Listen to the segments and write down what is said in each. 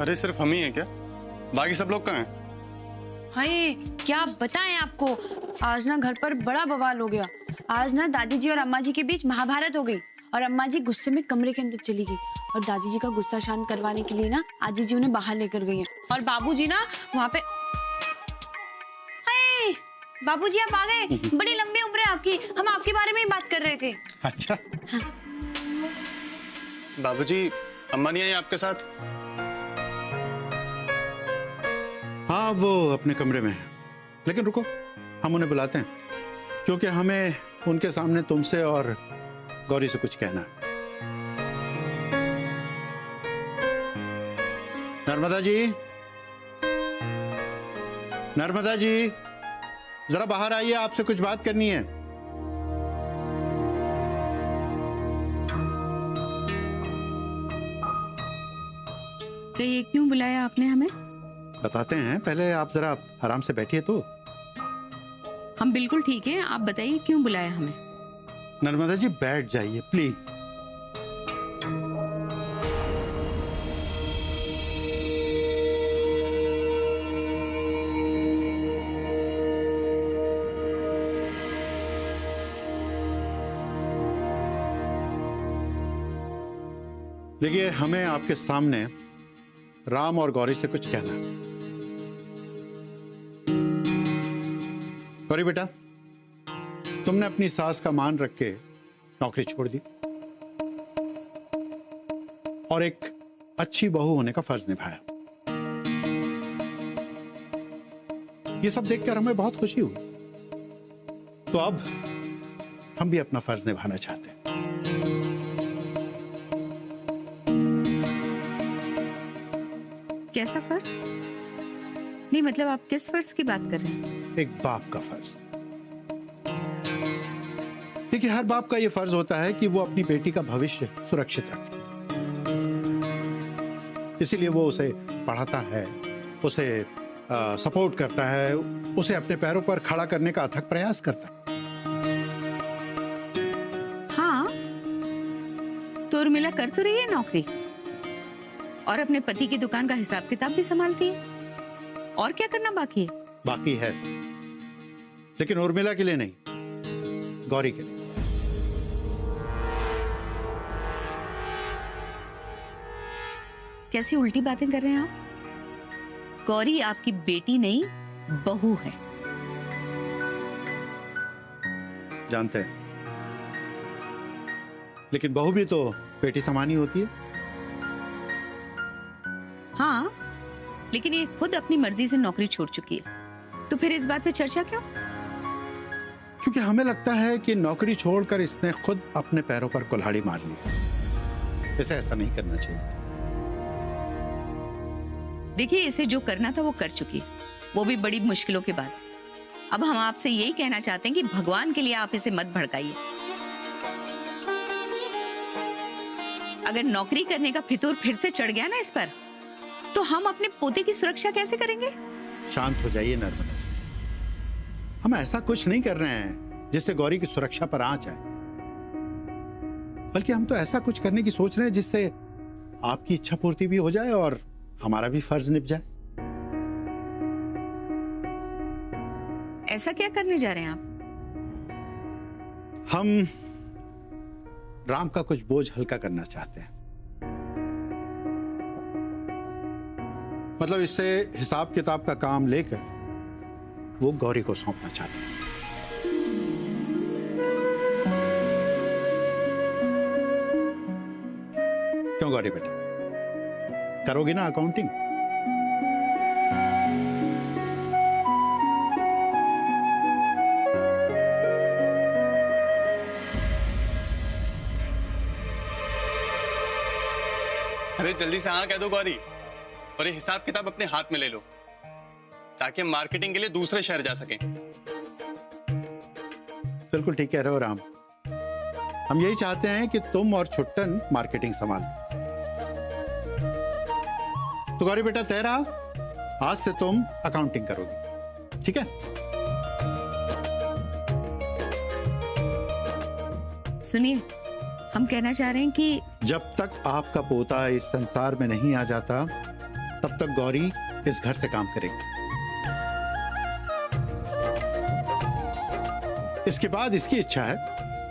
अरे सिर्फ हम ही हैं क्या? बाकी सब लोग कहाँ हैं? हाय, क्या बताएं आपको, आज ना घर पर बड़ा बवाल हो गया। आज ना दादी जी और अम्मा जी के बीच महाभारत हो गई और अम्मा जी गुस्से में कमरे के अंदर चली गई और दादी जी का गुस्सा शांत करवाने के लिए ना आजी जी उन्हें बाहर लेकर गई हैं और बाबू जी ना वहाँ पे। हाय, बाबू जी आप आ गए, बड़ी लंबी उम्र है आपकी, हम आपके बारे में ही बात कर रहे थे। अच्छा। हाँ। बाबूजी, अम्मा नहीं आई आपके साथ? हाँ, वो अपने कमरे में है, लेकिन रुको, हम उन्हें बुलाते हैं क्योंकि हमें उनके सामने तुमसे और गौरी से कुछ कहना है। नर्मदा जी, नर्मदा जी, जरा बाहर आइए, आपसे कुछ बात करनी है। कि ये क्यों बुलाया आपने हमें? बताते हैं, पहले आप जरा आराम से बैठिए तो। हम बिल्कुल ठीक हैं, आप बताइए क्यों बुलाया हमें? नर्मदा जी बैठ जाइए प्लीज। देखिए, हमें आपके सामने राम और गौरी से कुछ कहना है। गौरी बेटा, तुमने अपनी सास का मान रख के नौकरी छोड़ दी और एक अच्छी बहू होने का फर्ज निभाया। ये सब देखकर हमें बहुत खुशी हुई, तो अब हम भी अपना फर्ज निभाना चाहते हैं। कैसा फर्ज? नहीं, मतलब आप किस फर्ज की बात कर रहे हैं? एक बाप का फर्ज। देखिए, हर बाप का यह फर्ज होता है कि वो अपनी बेटी का भविष्य सुरक्षित रखे, इसीलिए वो उसे पढ़ाता है, उसे सपोर्ट करता है, उसे अपने पैरों पर खड़ा करने का अथक प्रयास करता है। हाँ, तो उर्मिला कर तो रही है नौकरी और अपने पति की दुकान का हिसाब किताब भी संभालती है, और क्या करना बाकी है? बाकी है, लेकिन उर्मिला के लिए नहीं, गौरी के लिए। कैसी उल्टी बातें कर रहे हैं आप? गौरी आपकी बेटी नहीं, बहू है। जानते हैं, लेकिन बहू भी तो बेटी समान ही होती है। हाँ, लेकिन ये खुद अपनी मर्जी से नौकरी छोड़ चुकी है, तो फिर इस बात पे चर्चा क्यों? क्योंकि हमें लगता है कि नौकरी छोड़कर इसने खुद अपने पैरों पर कुल्हाड़ी मार ली। इसे ऐसा नहीं करना चाहिए। देखिए, इसे जो करना था वो कर चुकी है, वो भी बड़ी मुश्किलों के बाद। अब हम आपसे यही कहना चाहते हैं कि भगवान के लिए आप इसे मत भड़काइए। अगर नौकरी करने का फितूर फिर से चढ़ गया ना इस पर, तो हम अपने पोते की सुरक्षा कैसे करेंगे? शांत हो जाइए नर्मदा जी, हम ऐसा कुछ नहीं कर रहे हैं जिससे गौरी की सुरक्षा पर आंच आए, बल्कि हम तो ऐसा कुछ करने की सोच रहे हैं जिससे आपकी इच्छा पूर्ति भी हो जाए और हमारा भी फर्ज निभ जाए। ऐसा क्या करने जा रहे हैं आप? हम राम का कुछ बोझ हल्का करना चाहते हैं। मतलब इससे हिसाब किताब का काम लेकर वो गौरी को सौंपना चाहते हैं। क्यों गौरी बेटा, करोगी ना अकाउंटिंग? अरे जल्दी से हाँ कह दो गौरी, और ये हिसाब किताब अपने हाथ में ले लो ताकि हम मार्केटिंग के लिए दूसरे शहर जा सकें। बिल्कुल ठीक कह रहे हो राम, हम यही चाहते हैं कि तुम और छुट्टन मार्केटिंग संभाल। तो गौरी बेटा तय रहा, आज से तुम अकाउंटिंग करोगी, ठीक है? सुनिए, हम कहना चाह रहे हैं कि जब तक आपका पोता इस संसार में नहीं आ जाता, तब तक गौरी इस घर से काम करेगी। इसके बाद इसकी इच्छा है,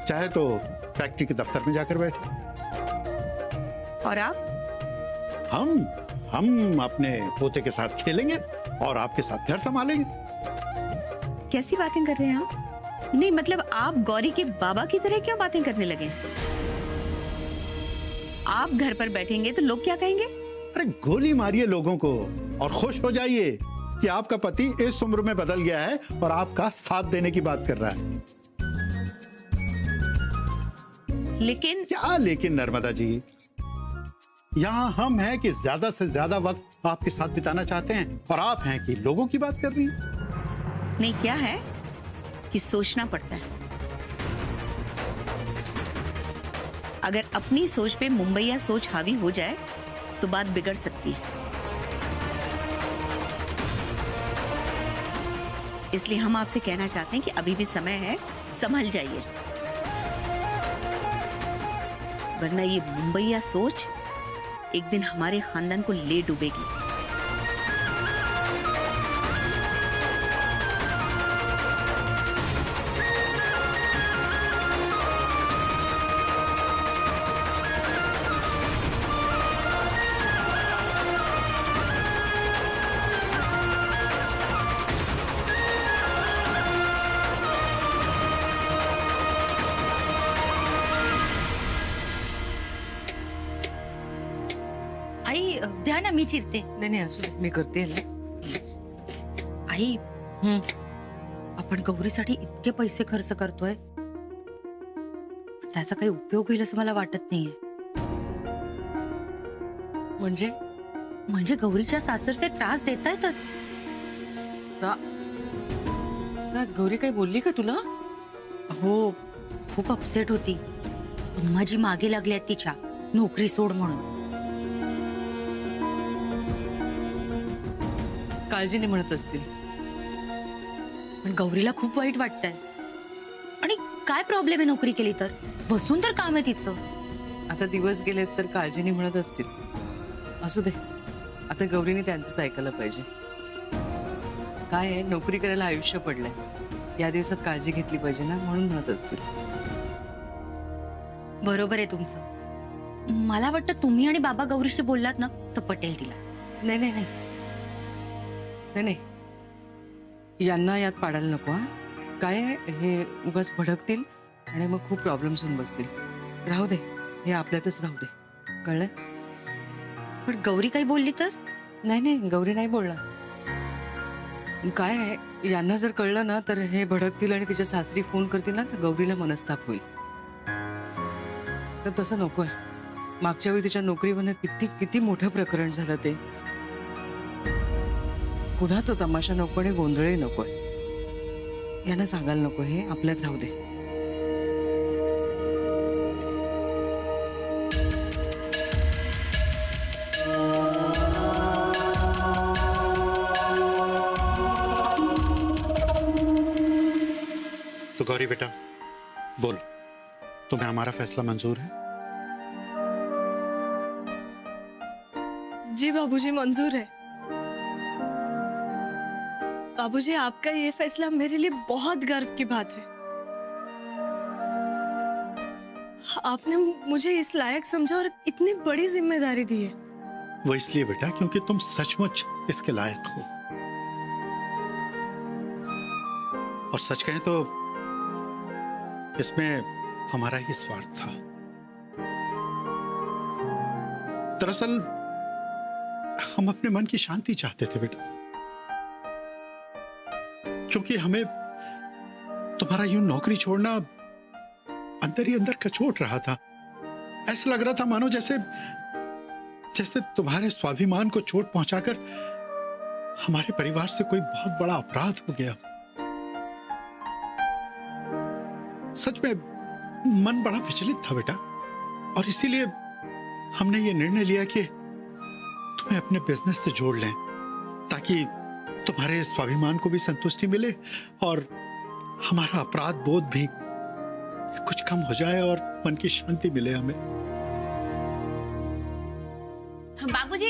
चाहे तो फैक्ट्री के दफ्तर में जाकर बैठे। और आप? हम अपने पोते के साथ खेलेंगे और आपके साथ घर संभालेंगे। कैसी बातें कर रहे हैं आप? नहीं मतलब आप गौरी के बाबा की तरह क्यों बातें करने लगे? आप घर पर बैठेंगे तो लोग क्या कहेंगे? अरे गोली मारिए लोगों को और खुश हो जाइए कि आपका पति इस उम्र में बदल गया है और आपका साथ देने की बात कर रहा है। लेकिन क्या लेकिन नर्मदा जी, यहाँ हम हैं कि ज्यादा से ज्यादा वक्त आपके साथ बिताना चाहते हैं और आप हैं कि लोगों की बात कर रही हैं। नहीं, क्या है कि सोचना पड़ता है। अगर अपनी सोच पे मुंबईया सोच हावी हो जाए तो बात बिगड़ सकती है। इसलिए हम आपसे कहना चाहते हैं कि अभी भी समय है, संभल जाइए, वरना ये मुंबईया सोच एक दिन हमारे खानदान को ले डूबेगी। आई द्या ना, मी चिरते. नाही नाही असू दे, मी करते ना. आई आपण गौरीसाठी इतके पैसे खर्च करतोय, त्याचा काही उपयोग होईल असं मला वाटत नाहीये. म्हणजे गौरीच्या सासरचे त्रास देतायतच. का गौरी काही बोलली का तुला? हो, खूप अपसेट होती. माझी मागे लागली आहेत तिच्या, नोकरी सोड म्हणून. काळजीने म्हणत असतील. पण गौरीला खूप वाईट वाटतंय. आणि काय प्रॉब्लेम आहे नोकरी केली तर? बसून तर काम आहे तिचं. आता दिवस गेलेत तर काळजीने म्हणत असतील. असू दे, आता गौरीने त्यांचंच ऐकायला पाहिजे. काय आहे, नोकरी करायला आयुष्य पडलंय, या दिवसात काळजी घेतली पाहिजे ना, म्हणून म्हणत असतील. बरोबर आहे तुमचं. मला वाटतं तुम्ही आणि बाबा गौरीशी बोललात ना तर पटेल तिला. नाही नाही नाही नाही नाही, यांना यात पाडायला नको. हा, काय आहे, हे उगाच भडकतील आणि मग खूप प्रॉब्लेम्स होऊन बसतील. राहू दे, हे आपल्यातच राहू दे, कळलं? पण गौरी काही बोलली तर? नाही नाही, गौरी नाही बोलणार. काय आहे, यांना जर कळलं ना तर हे भडकतील आणि तिच्या सासरी फोन करतील ना, तर गौरीला मनस्ताप होईल. तर तसं नकोय. मागच्या वेळी तिच्या नोकरीवरनं किती किती मोठं प्रकरण झालं ते. पुन्हा तो तमाशा नको आणि गोंधळही नकोय. यांना सांगायला नको, हे आपल्यात राहू दे. तो गौरी बेटा बोल, तुम्हें हमारा फैसला मंजूर है? जी बाबूजी, मंजूर है. बाबूजी, आपका ये फैसला मेरे लिए बहुत गर्व की बात है. आपने मुझे इस लायक समझा और इतनी बड़ी जिम्मेदारी दी है. वो इसलिए बेटा क्योंकि तुम सचमुच इसके लायक हो. और सच कहें तो इसमें हमारा ही स्वार्थ था. दरअसल हम अपने मन की शांति चाहते थे बेटा, क्योंकि हमें तुम्हारा यूं नौकरी छोड़ना अंदर ही अंदर कचोट रहा था. ऐसा लग रहा था मानो जैसे जैसे तुम्हारे स्वाभिमान को चोट पहुंचाकर हमारे परिवार से कोई बहुत बड़ा अपराध हो गया. सच में मन बड़ा विचलित था बेटा, और इसीलिए हमने ये निर्णय लिया कि तुम्हें अपने बिजनेस से जोड़ लें, ताकि तुम्हारे स्वाभिमान को भी संतुष्टि मिले और हमारा अपराध बोध भी कुछ कम हो जाए और मन की शांति मिले हमें. बाबूजी,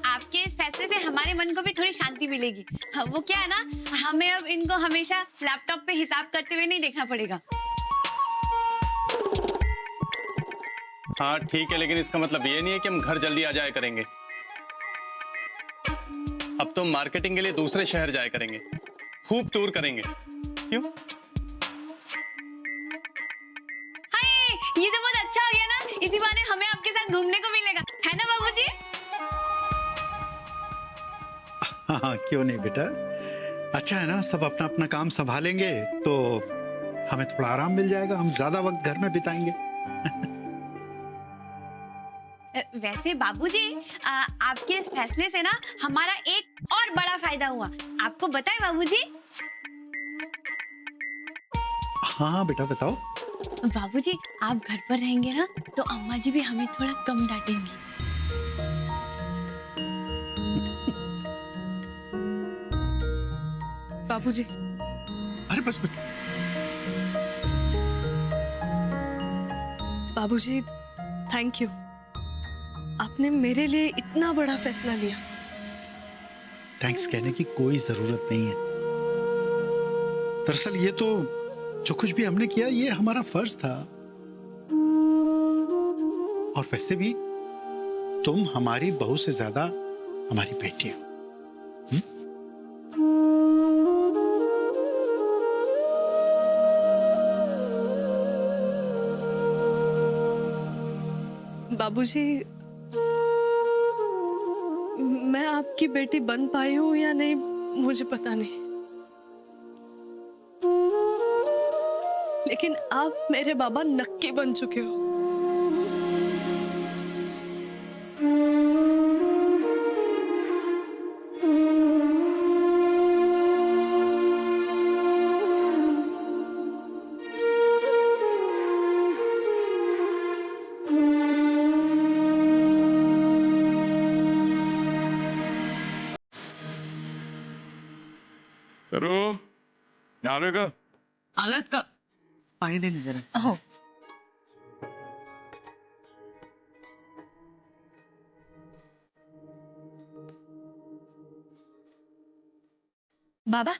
आपके इस फैसले से हमारे मन को भी थोड़ी शांति मिलेगी। वो क्या है ना, हमें अब इनको हमेशा लैपटॉप पे हिसाब करते हुए नहीं देखना पड़ेगा। हाँ ठीक है, लेकिन इसका मतलब ये नहीं है कि हम घर जल्दी आ जाया करेंगे। अब तो मार्केटिंग के लिए दूसरे शहर जाया करेंगे, खूब टूर करेंगे। क्यों? हाय, ये तो बहुत अच्छा हो गया ना, इसी बहाने हमें आपके साथ घूमने को मिलेगा, है ना बाबूजी? हाँ, क्यों नहीं बेटा, अच्छा है ना, सब अपना अपना काम संभालेंगे तो हमें थोड़ा आराम मिल जाएगा, हम ज्यादा वक्त घर में बिताएंगे। वैसे बाबूजी, आपके इस फैसले से ना हमारा एक और बड़ा फायदा हुआ। आपको बताएं बाबूजी? हाँ बेटा बताओ। बाबूजी, आप घर पर रहेंगे ना तो अम्मा जी भी हमें थोड़ा कम डांटेंगी। बाबूजी, अरे बस बेटा। बाबूजी, थैंक यू। आपने मेरे लिए इतना बड़ा फैसला लिया। थैंक्स कहने की कोई जरूरत नहीं है। दरअसल ये तो जो कुछ भी हमने किया ये हमारा फर्ज था। और वैसे भी तुम हमारी बहू से ज्यादा हमारी बेटी हो। बाबूजी, मैं आपकी बेटी बन पाई हूं या नहीं मुझे पता नहीं, लेकिन आप मेरे बाबा नक्की बन चुके हो। करू आलोय का? आलात का? पाणी दे ना जरा। हो. बाबा,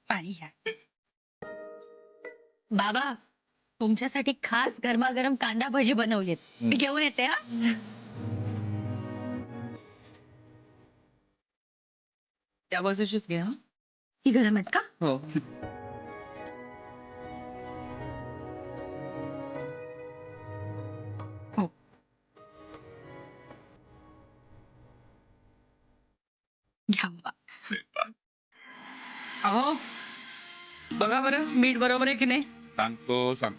पाणी घ्या. बाबा, तुमच्यासाठी खास गरमागरम कांदा भजी बनवलीत. मी घेऊन येते हा. त्या बाजूचीच घे. हा ही गरम आहेत का? हो. हो. घ्या बाबा. अहो बघा बरं, मीठ बरोबर आहे की नाही? सांगतो सांग.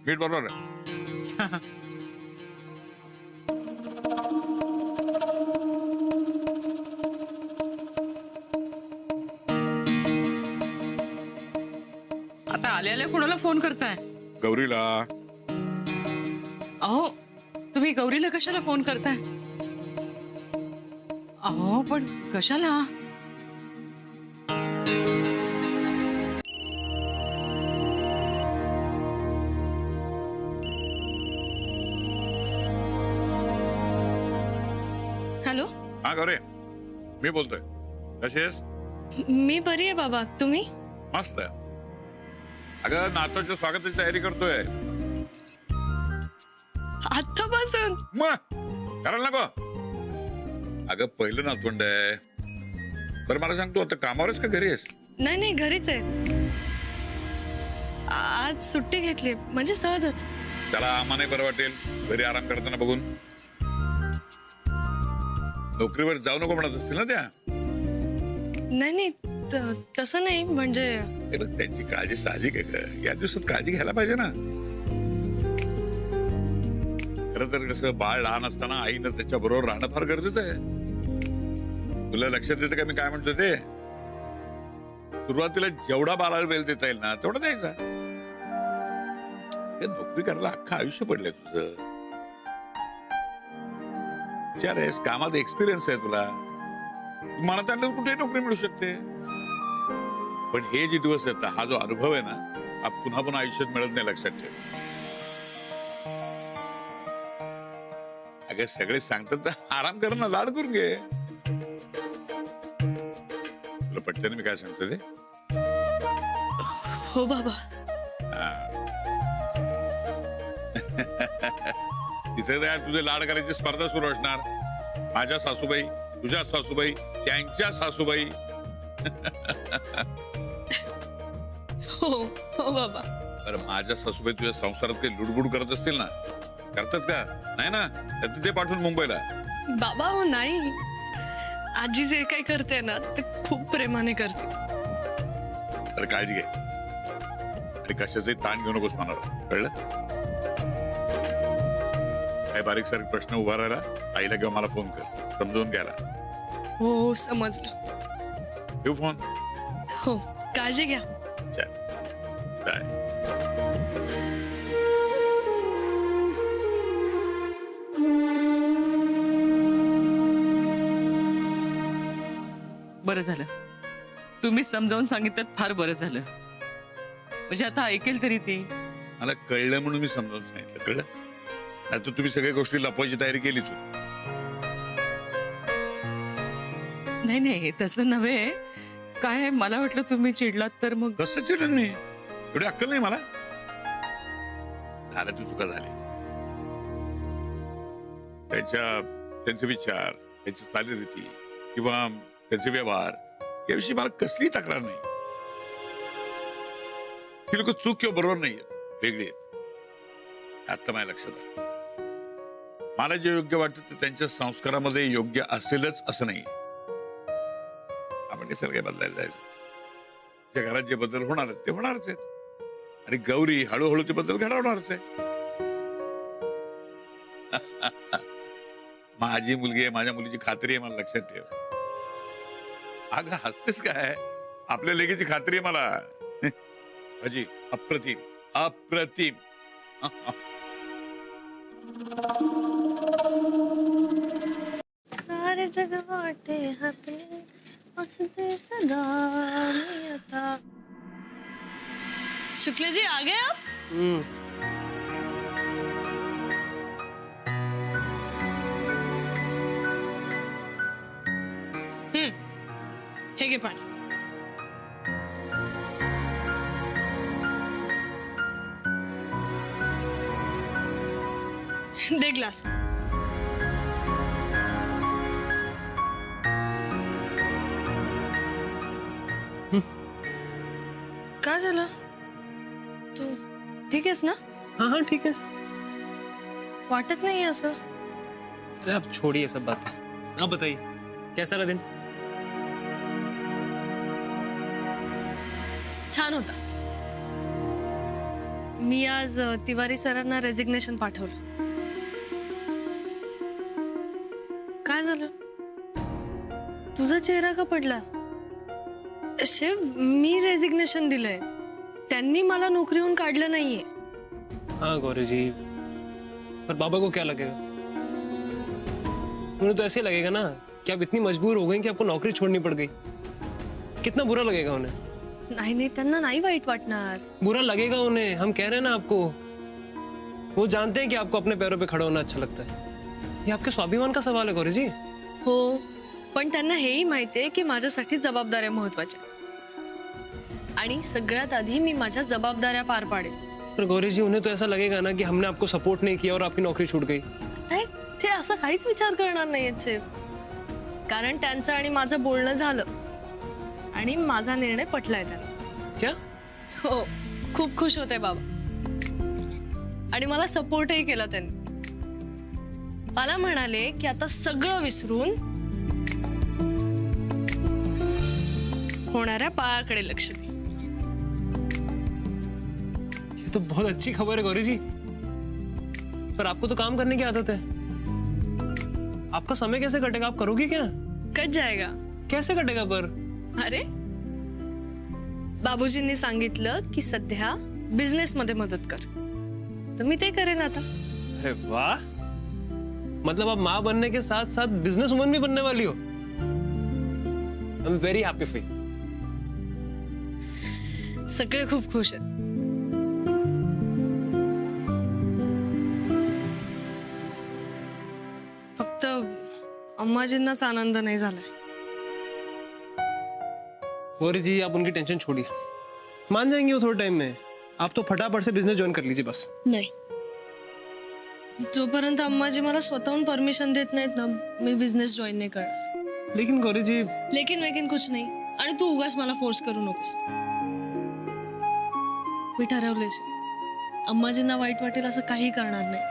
मीठ बरोबर आहे. आता आल्याला कोणाला फोन करताय? गौरीला. अहो तुम्ही गौरीला कशाला फोन करताय? अहो पण कशाला? हॅलो, हा गौरी, मी बोलतोय. कशी आहेस? मी बरी आहे बाबा, तुम्ही? मस्त आहे. अगं नातूच्या स्वागताची तयारी करतोय. आतापासून? मग करायला नको. अगं पहिलं नातवंड आहे. बरं मला सांग, तू आता कामावरच का घरी आहेस? नाही नाही, घरीच आहे. आज सुट्टी घेतली, म्हणजे सहजच. त्याला आम्हाला बरं वाटेल घरी आराम करताना बघून. नोकरीवर जाऊ नको म्हणत असतील ना त्या? नाही नाही, तसं नाही, म्हणजे हे बघ, त्यांची काळजी साहजिक आहे का? या दिवसात काळजी घ्यायला पाहिजे ना. खरं तर कसं, बाळ लहान असताना आईनं त्याच्या बरोबर राहणं फार गरजेचं आहे. तुला लक्षात येतं का मी काय म्हणतो ते? सुरुवातीला जेवढा बाळाला वेळ देता येईल ना तेवढा द्यायचा. हे नोकरी करायला अख्खं आयुष्य पडलंय तुझं. विचार आहेस, कामात एक्सपिरियन्स आहे तुला. मला त्यांना कुठेही नोकरी मिळू शकते. पण हे जे दिवस आहेत, हा जो अनुभव आहे ना, हा पुन्हा पुन्हा आयुष्यात मिळत नाही, लक्षात ठेव. अगं सगळे सांगतात तर आराम कर ना, लाड करून घे. तुला पटतं ना मी काय सांगतो ते? हो बाबा. तिथे काय तुझे लाड करायची स्पर्धा सुरू असणार. माझ्या सासूबाई, तुझ्या सासूबाई, त्यांच्या सासूबाई. हो हो बाबा. बरं माझ्या सासूबाई तुझ्या संसारात काही लुडबुड करत असतील ना? करतात का? नाही ना? तर तिथे पाठवून मुंबईला. बाबा हो नाही. आजी जे काही करते ना ते खूप प्रेमाने करते. तर काळजी घे आणि कशाचाही ताण घेऊ नकोस मनाला, कळलं? काही बारीक सारीक प्रश्न उभा राहिला आईला किंवा मला फोन कर, समजून घ्यायला. हो हो समजलं. ठेवू फोन. हो काळजी घ्या. चल बाय. बरं झालं तुम्ही समजावून सांगितलं, फार बरं झालं. म्हणजे आता ऐकेल तरी ती. मला कळलं म्हणून मी समजावून सांगितलं, कळलं? नाही तर तुम्ही सगळ्या गोष्टी लपवायची तयारी केलीच. नाही नाही तसं नव्हे. काय मला वाटलं तुम्ही चिडलात तर मग. कसं चिडून मी? एवढी अक्कल नाही मला. झाल्या तू चुका झाली. त्यांचे विचार, त्यांची चालीरीती किंवा त्यांचे व्यवहार याविषयी मला कसली तक्रार नाही. ही लोक चूक किंवा बरोबर नाही, वेगळी आहेत. आता माझ्या लक्षात आलं. मला जे योग्य वाटतं ते त्यांच्या संस्कारामध्ये योग्य असेलच असं नाही. आपण हे सगळं बदलायला जायचं. ज्या घरात जे बदल होणार आहेत ते होणारच आहेत. आणि गौरी हळूहळू ते बदल घडवणारच आहे. माझी मुलगी आहे, माझ्या मुलीची खात्री आहे, मला लक्षात ठेव. अगं हसतेस काय? आपल्या लेकीची खात्री आहे मला. अजी अप्रतिम अप्रतिम. सारे जग वाटे हसले हंसते सदा मी आता. शुक्ला जी आ गए आप? हे घे पाणी. दे ग्लास. काय झालं? तू ठीक आहेस ना? हाँ हाँ ठीक है. वाटत नाही असं. अरे आप छोड़िए सब बातें. आप बताइए कैसा रहा दिन? छान होता. मी आज तिवारी सरांना रेजिग्नेशन पाठवलं. काय झालं? तुझा चेहरा का पडला? शिव मी रेजिग्नेशन दिलंय. त्यांनी मला नोकरीहून काढलं नाहीये. हाँ गौरी जी, पर बाबा को क्या लगेगा? उन्हें तो ऐसे लगेगा ना कि आप इतनी मजबूर हो गई कि आपको नौकरी छोड़नी पड़ गई. कितना बुरा लगेगा उन्हें. नाही नाही त्यांना नाही वाईट वाटणार. बुरा लगेगा उन्हें. हम कह रहे हैं ना आपको. वो जानते हैं कि आपको अपने पैरों पे खड़ा होना अच्छा लगता है. ये आपके स्वाभिमान का सवाल है गौरी जी. हो पण त्यांना हेही माहितीये की माझ्यासाठी जबाबदाऱ्या महत्वाच्या आणि सगळ्यात आधी मी माझ्या जबाबदाऱ्या पार पाडेल. पर गौरी जी उन्हें तो ऐसा लगेगा ना कि हमने आपको सपोर्ट नहीं किया और आपकी नौकरी छूट गई. नाही ते असं काहीच विचार करणार नाहीयेत शिव. कारण त्यांचं आणि माझं बोलणं झालं आणि माझा निर्णय पटलाय त्यांना. क्या? हो खूप खुश होते बाबा आणि मला सपोर्टही केला त्यांनी. मला म्हणाले की आता सगळं विसरून होणाऱ्या बाळाकडे लक्ष दे. ये तो बहुत अच्छी खबर है गौरी जी. पर आपको तो काम करने की आदत है. आपका समय कैसे कटेगा? आप करोगी क्या? कट जाएगा. कैसे कटेगा पर? अरे बाबूजींनी सांगितलं की सध्या बिझनेस मध्ये मदत कर, तर मी ते करेन आता. अरे वाह, मतलब आप माँ बनने के साथ साथ बिजनेस वुमन भी बनने वाली हो. I am very happy for you. सगळे खूप खुश आहेत. अम्माजींनाच आनंद नाही झालाय. गौरी जी आप उनकी टेंशन छोड़िए, मान जाएंगे वो थोड़े टाइम में. आप तो फटाफट से बिजनेस ज्वाइन कर लीजिए बस. नाही, जोपर्यंत अम्माजी मला स्वतःहून परमिशन देत नाहीत ना, मी बिझनेस जॉईन नाही करणार. लेकिन गौरी जी, लेकिन वेकिन कुछ नाही. आणि तू उगाच मला फोर्स करू नकोस. मी ठरवलेस, अम्माजींना वाईट वाटेल असं काही करणार नाही.